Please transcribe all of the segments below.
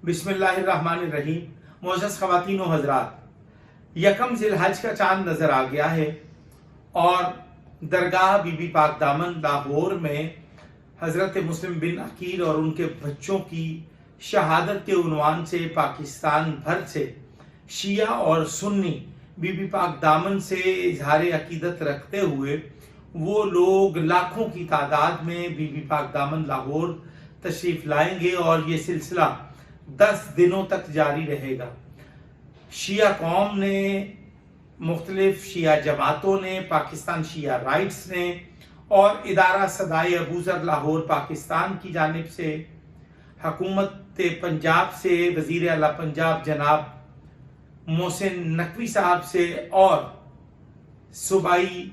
بسم اللہ الرحمن الرحیم۔ معزز خواتین و حضرات، یکم ذی الحج کا چاند نظر آ گیا ہے اور درگاہ بی بی پاک دامن لاہور میں حضرت مسلم بن عقیل اور ان کے بچوں کی شہادت کے عنوان سے پاکستان بھر سے شیعہ اور سنی بی بی پاک دامن سے اظہار عقیدت رکھتے ہوئے وہ لوگ لاکھوں کی تعداد میں بی بی پاک دامن لاہور تشریف لائیں گے اور یہ سلسلہ 10 دنوں تک جاری رہے گا۔ شیعہ قوم نے، مختلف شیعہ جماعتوں نے، پاکستان شیعہ رائٹس نے اور ادارہ صدائے ابوذر لاہور پاکستان کی جانب سے، حکومت پنجاب سے وزیر اعلیٰ پنجاب جناب محسن نقوی صاحب سے اور صوبائی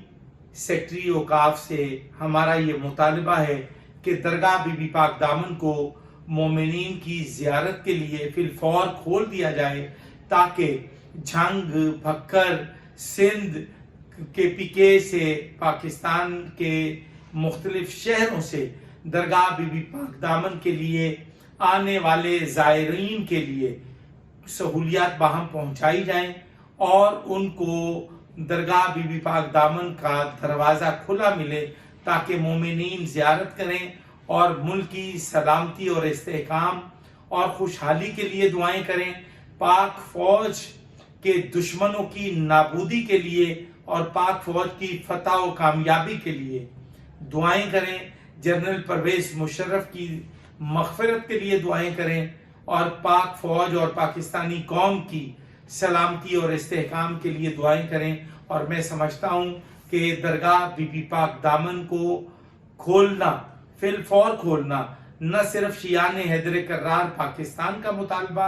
سیکٹری اوقاف سے ہمارا یہ مطالبہ ہے کہ درگاہ بی بی پاک دامن کو مومنین کی زیارت کے لیے فی الفور کھول دیا جائے تاکہ جھنگ، بھکر، سندھ کے PK سے، پاکستان کے مختلف شہروں سے درگاہ بی بی پاک دامن کے لیے آنے والے زائرین کے لیے سہولیات باہم پہنچائی جائیں اور ان کو درگاہ بی بی پاک دامن کا دروازہ کھلا ملے تاکہ مومنین زیارت کریں اور ملک کی سلامتی اور استحکام اور خوشحالی کے لیے دعائیں کریں، پاک فوج کے دشمنوں کی نابودی کے لیے اور پاک فوج کی فتح و کامیابی کے لیے دعائیں کریں، جنرل پرویز مشرف کی مغفرت کے لیے دعائیں کریں اور پاک فوج اور پاکستانی قوم کی سلامتی اور استحکام کے لیے دعائیں کریں۔ اور میں سمجھتا ہوں کہ درگاہ بی بی پاک دامن کو کھولنا، فی الفور کھولنا، نہ صرف شیعان حیدر کرار پاکستان کا مطالبہ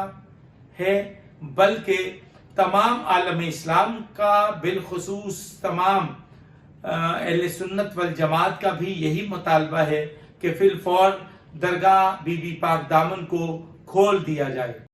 ہے بلکہ تمام عالم اسلام کا، بالخصوص تمام اہل سنت والجماعت کا بھی یہی مطالبہ ہے کہ فی الفور درگاہ بی بی پاک دامن کو کھول دیا جائے۔